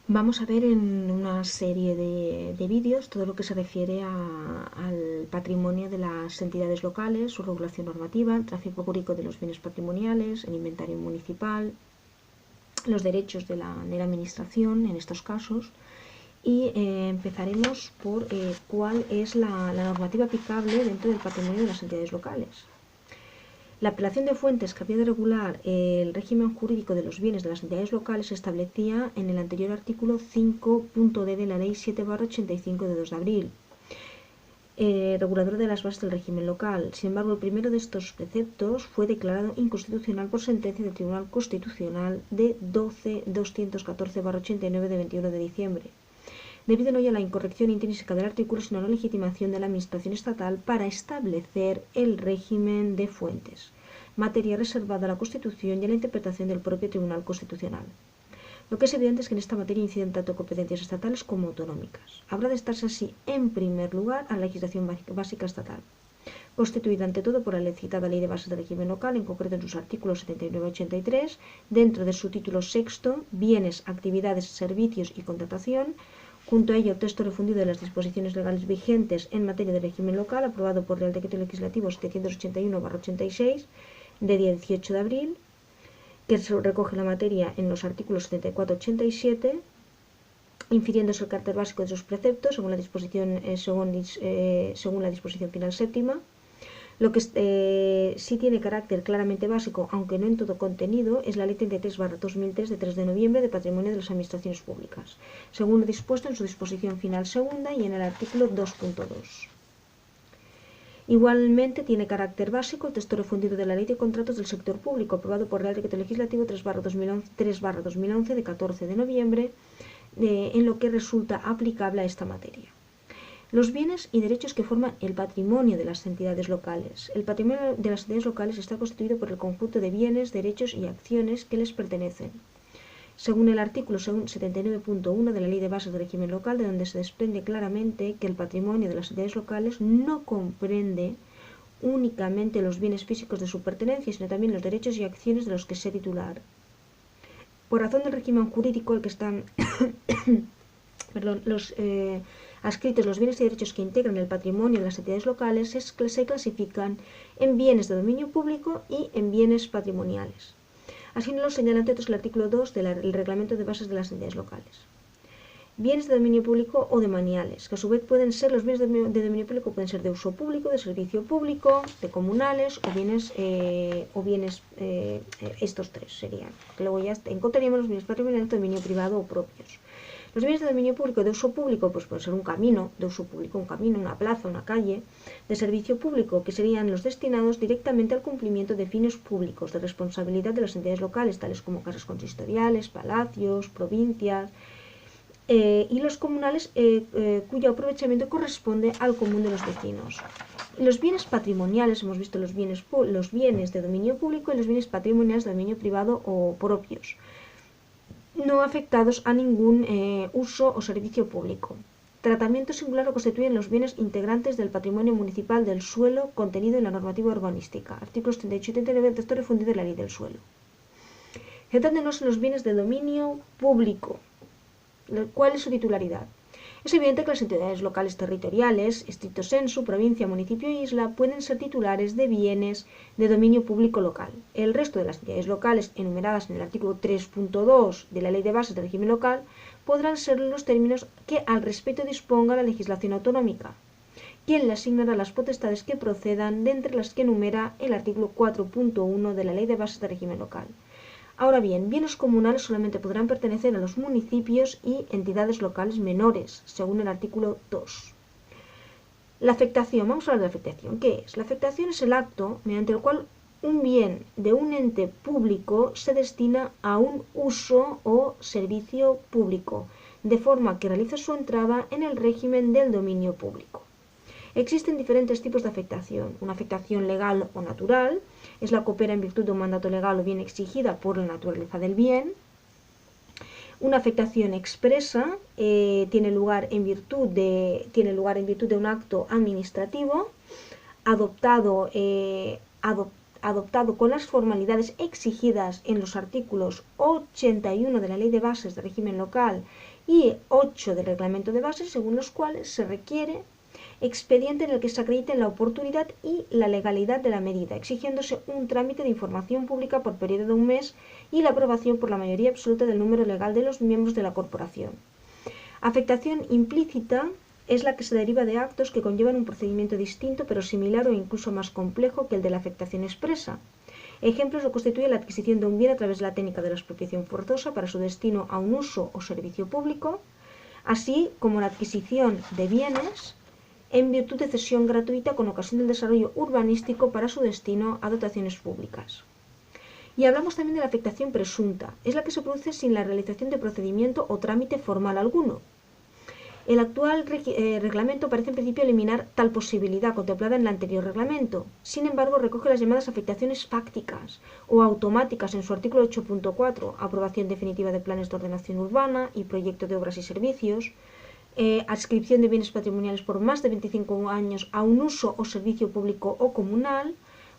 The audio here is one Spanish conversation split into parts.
Vamos a ver en una serie de vídeos todo lo que se refiere al patrimonio de las entidades locales, su regulación normativa, el tráfico público de los bienes patrimoniales, el inventario municipal, los derechos de la administración en estos casos. Y empezaremos por cuál es la normativa aplicable dentro del patrimonio de las entidades locales. La apelación de fuentes que había de regular el régimen jurídico de los bienes de las entidades locales se establecía en el anterior artículo 5.d de la Ley 7/85 de 2 de abril, regulador de las bases del régimen local. Sin embargo, el primero de estos preceptos fue declarado inconstitucional por sentencia del Tribunal Constitucional de 12.214/89 de 21 de diciembre, debido no ya a la incorrección intrínseca del artículo, sino a la legitimación de la Administración estatal para establecer el régimen de fuentes, materia reservada a la Constitución y a la interpretación del propio Tribunal Constitucional. Lo que es evidente es que en esta materia inciden tanto competencias estatales como autonómicas. Habrá de estarse así, en primer lugar, a la legislación básica estatal, constituida ante todo por la citada Ley de Bases del Régimen Local, en concreto en sus artículos 79-83, dentro de su título sexto, Bienes, Actividades, Servicios y Contratación. Junto a ello, el texto refundido de las disposiciones legales vigentes en materia de régimen local, aprobado por el Decreto Legislativo 781/86, de 18 de abril, que recoge la materia en los artículos 74-87, infiriéndose el carácter básico de sus preceptos según la disposición, según la disposición final séptima. Lo que sí tiene carácter claramente básico, aunque no en todo contenido, es la Ley 33/2003 de 3 de noviembre de Patrimonio de las Administraciones Públicas, según lo dispuesto en su disposición final segunda y en el artículo 2.2. Igualmente tiene carácter básico el texto refundido de la Ley de Contratos del Sector Público, aprobado por el Real Decreto Legislativo 3/2011 de 14 de noviembre, en lo que resulta aplicable a esta materia. Los bienes y derechos que forman el patrimonio de las entidades locales. El patrimonio de las entidades locales está constituido por el conjunto de bienes, derechos y acciones que les pertenecen, según el artículo 79.1 de la Ley de Bases del Régimen Local, de donde se desprende claramente que el patrimonio de las entidades locales no comprende únicamente los bienes físicos de su pertenencia, sino también los derechos y acciones de los que sea titular. Por razón del régimen jurídico al que están adscritos los bienes y derechos que integran el patrimonio de las entidades locales, se clasifican en bienes de dominio público y en bienes patrimoniales. Así nos lo señala entre otros el artículo 2 del Reglamento de Bases de las Entidades Locales. Bienes de dominio público o demaniales, que a su vez pueden ser, los bienes de dominio público pueden ser de uso público, de servicio público, de comunales o bienes, estos tres serían. Luego ya encontraríamos los bienes patrimoniales de dominio privado o propios. Los bienes de dominio público de uso público pues pueden ser un camino, de uso público, un camino, una plaza, una calle, de servicio público, que serían los destinados directamente al cumplimiento de fines públicos de responsabilidad de las entidades locales, tales como casas consistoriales, palacios, provincias, y los comunales cuyo aprovechamiento corresponde al común de los vecinos. Los bienes patrimoniales, hemos visto los bienes de dominio público y los bienes patrimoniales de dominio privado o propios, no afectados a ningún uso o servicio público. Tratamiento singular lo constituyen los bienes integrantes del patrimonio municipal del suelo contenido en la normativa urbanística. Artículos 38 y 39 del texto refundido de la Ley del Suelo. Centrándonos en los bienes de dominio público. ¿Cuál es su titularidad? Es evidente que las entidades locales territoriales, estricto sensu, provincia, municipio e isla, pueden ser titulares de bienes de dominio público local. El resto de las entidades locales enumeradas en el artículo 3.2 de la Ley de Bases del Régimen Local podrán ser los términos que al respecto disponga la legislación autonómica, quien le asignará las potestades que procedan de entre las que enumera el artículo 4.1 de la Ley de Bases del Régimen Local. Ahora bien, bienes comunales solamente podrán pertenecer a los municipios y entidades locales menores, según el artículo 2. La afectación, vamos a hablar de la afectación. ¿Qué es? La afectación es el acto mediante el cual un bien de un ente público se destina a un uso o servicio público, de forma que realiza su entrada en el régimen del dominio público. Existen diferentes tipos de afectación. Una afectación legal o natural es la que opera en virtud de un mandato legal o bien exigida por la naturaleza del bien. Una afectación expresa tiene lugar en virtud de un acto administrativo adoptado adoptado con las formalidades exigidas en los artículos 81 de la Ley de Bases de Régimen Local y 8 del Reglamento de Bases, según los cuales se requiere expediente en el que se acrediten la oportunidad y la legalidad de la medida, exigiéndose un trámite de información pública por periodo de un mes y la aprobación por la mayoría absoluta del número legal de los miembros de la corporación. Afectación implícita es la que se deriva de actos que conllevan un procedimiento distinto pero similar o incluso más complejo que el de la afectación expresa. Ejemplos lo constituye la adquisición de un bien a través de la técnica de la expropiación forzosa para su destino a un uso o servicio público, así como la adquisición de bienes en virtud de cesión gratuita con ocasión del desarrollo urbanístico para su destino a dotaciones públicas. Y hablamos también de la afectación presunta, es la que se produce sin la realización de procedimiento o trámite formal alguno. El actual reglamento parece en principio eliminar tal posibilidad contemplada en el anterior reglamento. Sin embargo, recoge las llamadas afectaciones fácticas o automáticas en su artículo 8.4, aprobación definitiva de planes de ordenación urbana y proyecto de obras y servicios, adscripción de bienes patrimoniales por más de 25 años a un uso o servicio público o comunal,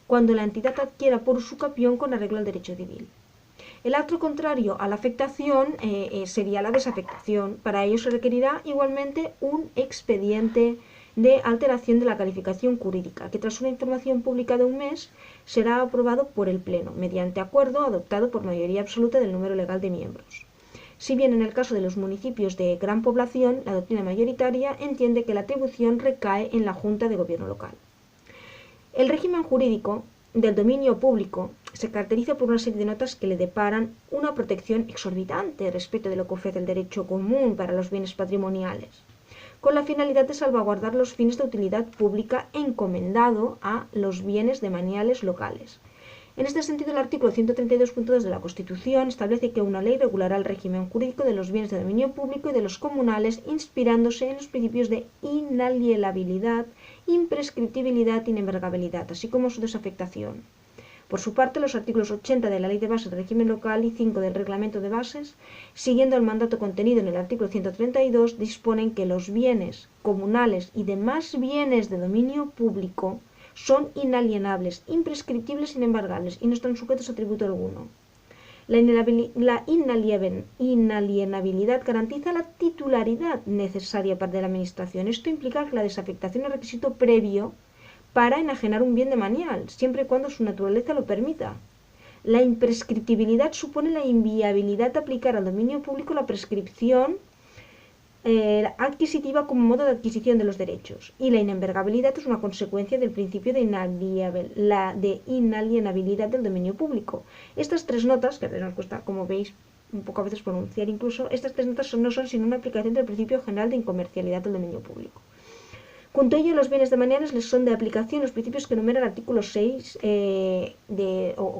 cuando la entidad adquiera por usucapión con arreglo al derecho civil. El acto contrario a la afectación sería la desafectación. Para ello se requerirá igualmente un expediente de alteración de la calificación jurídica, que tras una información pública de un mes será aprobado por el Pleno, mediante acuerdo adoptado por mayoría absoluta del número legal de miembros. Si bien en el caso de los municipios de gran población, la doctrina mayoritaria entiende que la atribución recae en la Junta de Gobierno local. El régimen jurídico del dominio público se caracteriza por una serie de notas que le deparan una protección exorbitante respecto de lo que ofrece el derecho común para los bienes patrimoniales, con la finalidad de salvaguardar los fines de utilidad pública encomendado a los bienes demaniales locales. En este sentido, el artículo 132.2 de la Constitución establece que una ley regulará el régimen jurídico de los bienes de dominio público y de los comunales, inspirándose en los principios de inalienabilidad, imprescriptibilidad y inembargabilidad, así como su desafectación. Por su parte, los artículos 80 de la Ley de Bases del Régimen Local y 5 del Reglamento de Bases, siguiendo el mandato contenido en el artículo 132, disponen que los bienes comunales y demás bienes de dominio público son inalienables, imprescriptibles e inembargables y no están sujetos a tributo alguno. La inalienabilidad garantiza la titularidad necesaria para la Administración. Esto implica que la desafectación es requisito previo para enajenar un bien demanial, siempre y cuando su naturaleza lo permita. La imprescriptibilidad supone la inviabilidad de aplicar al dominio público la prescripción adquisitiva como modo de adquisición de los derechos, y la inembargabilidad es una consecuencia del principio de inalienabilidad del dominio público. Estas tres notas, que a veces nos cuesta, como veis, un poco a veces pronunciar incluso, estas tres notas no son sino una aplicación del principio general de incomercialidad del dominio público. Junto a ello, los bienes demaniales les son de aplicación los principios que enumera el artículo 6,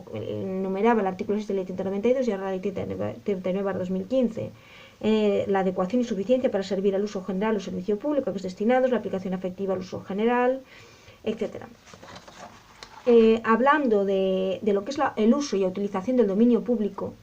enumeraba el artículo 6 de la Ley 192 y ahora la Ley 39/2015. La adecuación y suficiencia para servir al uso general o servicio público a que es destinados, la aplicación efectiva al uso general, etc. Hablando de lo que es el uso y utilización del dominio público,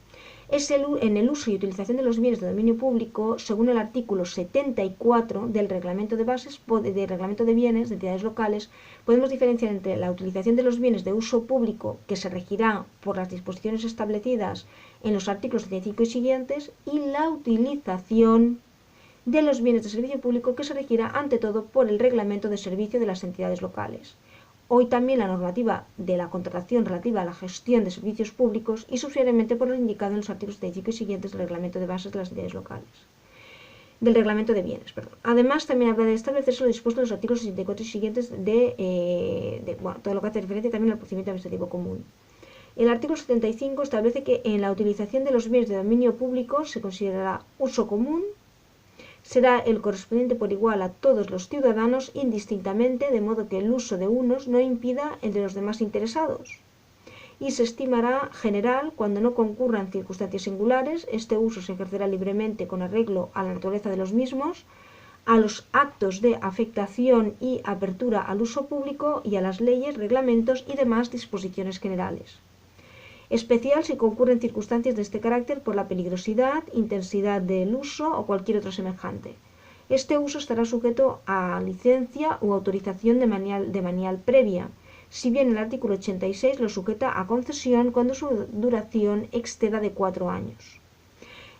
en el uso y utilización de los bienes de dominio público, según el artículo 74 del Reglamento de Bases, del Reglamento de Bienes de Entidades Locales, podemos diferenciar entre la utilización de los bienes de uso público, que se regirá por las disposiciones establecidas en los artículos 75 y siguientes, y la utilización de los bienes de servicio público, que se regirá ante todo por el Reglamento de Servicio de las Entidades Locales. Hoy también la normativa de la contratación relativa a la gestión de servicios públicos y subsidiariamente por lo indicado en los artículos 75 y siguientes del Reglamento de Bases de las Entidades Locales. Del Reglamento de Bienes, perdón. Además, también habrá de establecerse lo dispuesto en los artículos 64 y siguientes todo lo que hace referencia también al procedimiento administrativo común. El artículo 75 establece que en la utilización de los bienes de dominio público se considerará uso común, será el correspondiente por igual a todos los ciudadanos indistintamente, de modo que el uso de unos no impida el de los demás interesados. Y se estimará general cuando no concurran circunstancias singulares. Este uso se ejercerá libremente con arreglo a la naturaleza de los mismos, a los actos de afectación y apertura al uso público y a las leyes, reglamentos y demás disposiciones generales. Especial si concurren circunstancias de este carácter por la peligrosidad, intensidad del uso o cualquier otro semejante. Este uso estará sujeto a licencia u autorización de manial previa, si bien el artículo 86 lo sujeta a concesión cuando su duración exceda de 4 años.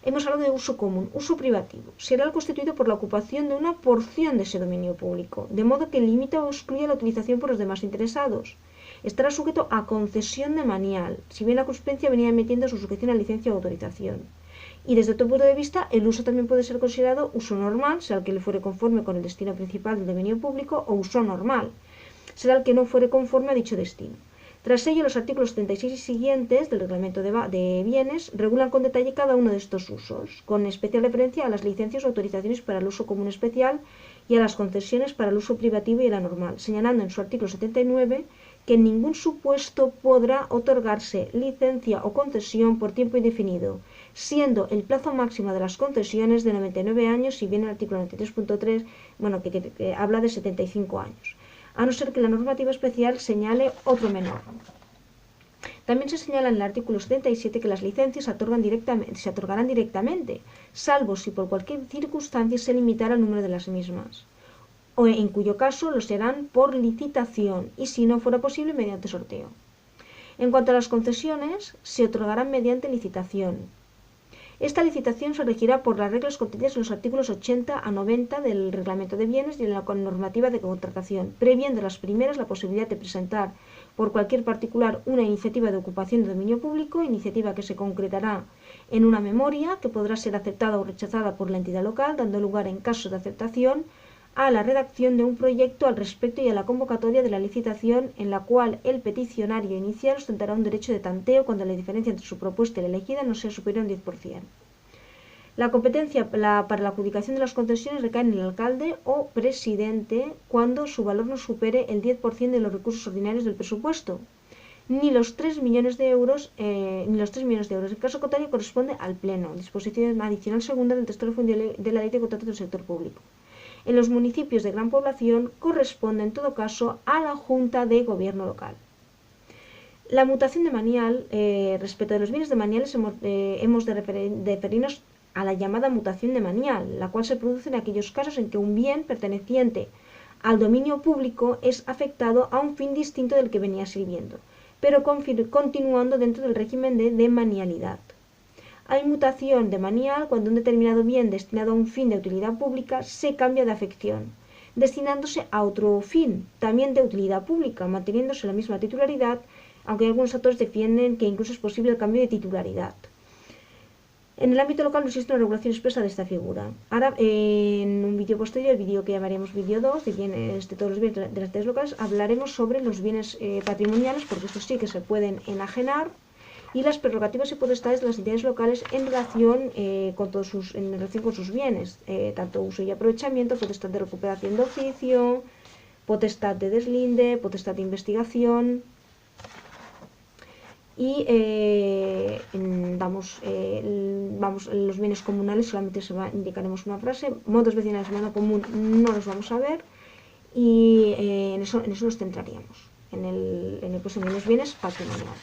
Hemos hablado de uso común. Uso privativo será el constituido por la ocupación de una porción de ese dominio público, de modo que limita o excluye la utilización por los demás interesados. Estará sujeto a concesión de manial, si bien la jurisprudencia venía emitiendo su sujeción a licencia o autorización. Y desde otro punto de vista, el uso también puede ser considerado uso normal, sea el que le fuere conforme con el destino principal del dominio público, o uso normal, será el que no fuere conforme a dicho destino. Tras ello, los artículos 76 y siguientes del Reglamento de Bienes regulan con detalle cada uno de estos usos, con especial referencia a las licencias o autorizaciones para el uso común especial y a las concesiones para el uso privativo y el anormal, señalando en su artículo 79 que en ningún supuesto podrá otorgarse licencia o concesión por tiempo indefinido, siendo el plazo máximo de las concesiones de 99 años, si bien el artículo 93.3, que habla de 75 años. A no ser que la normativa especial señale otro menor. También se señala en el artículo 77 que las licencias se otorgarán directamente, salvo si por cualquier circunstancia se limitara el número de las mismas, o en cuyo caso lo serán por licitación y si no fuera posible mediante sorteo. En cuanto a las concesiones, se otorgarán mediante licitación. Esta licitación se regirá por las reglas contenidas en los artículos 80 a 90 del Reglamento de Bienes y en la normativa de contratación, previendo las primeras la posibilidad de presentar por cualquier particular una iniciativa de ocupación de dominio público, iniciativa que se concretará en una memoria que podrá ser aceptada o rechazada por la entidad local, dando lugar, en caso de aceptación, a la redacción de un proyecto al respecto y a la convocatoria de la licitación, en la cual el peticionario inicial ostentará un derecho de tanteo cuando la diferencia entre su propuesta y la elegida no sea superior a un 10%. La competencia para la adjudicación de las concesiones recae en el alcalde o presidente cuando su valor no supere el 10% de los recursos ordinarios del presupuesto, ni los 3 millones de euros. El caso contrario corresponde al Pleno, disposición adicional segunda del texto de la Ley de Contratos del Sector Público. En los municipios de gran población corresponde en todo caso a la Junta de Gobierno local. La mutación de manial, respecto de los bienes de maniales hemos de referirnos a la llamada mutación de manial, la cual se produce en aquellos casos en que un bien perteneciente al dominio público es afectado a un fin distinto del que venía sirviendo, pero continuando dentro del régimen de demanialidad. Hay mutación de manial cuando un determinado bien destinado a un fin de utilidad pública se cambia de afección, destinándose a otro fin, también de utilidad pública, manteniéndose la misma titularidad, aunque algunos autores defienden que incluso es posible el cambio de titularidad. En el ámbito local no existe una regulación expresa de esta figura. Ahora, en un vídeo posterior, el vídeo que llamaremos vídeo 2, de bienes de todos los bienes de las entidades locales, hablaremos sobre los bienes patrimoniales, porque estos sí que se pueden enajenar, y las prerrogativas y potestades de las entidades locales en relación con sus bienes, tanto uso y aprovechamiento, potestad de recuperación de oficio, potestad de deslinde, potestad de investigación. Y los bienes comunales solamente indicaremos una frase, modos vecinales de mano común no los vamos a ver, y en eso nos centraríamos, en los bienes patrimoniales.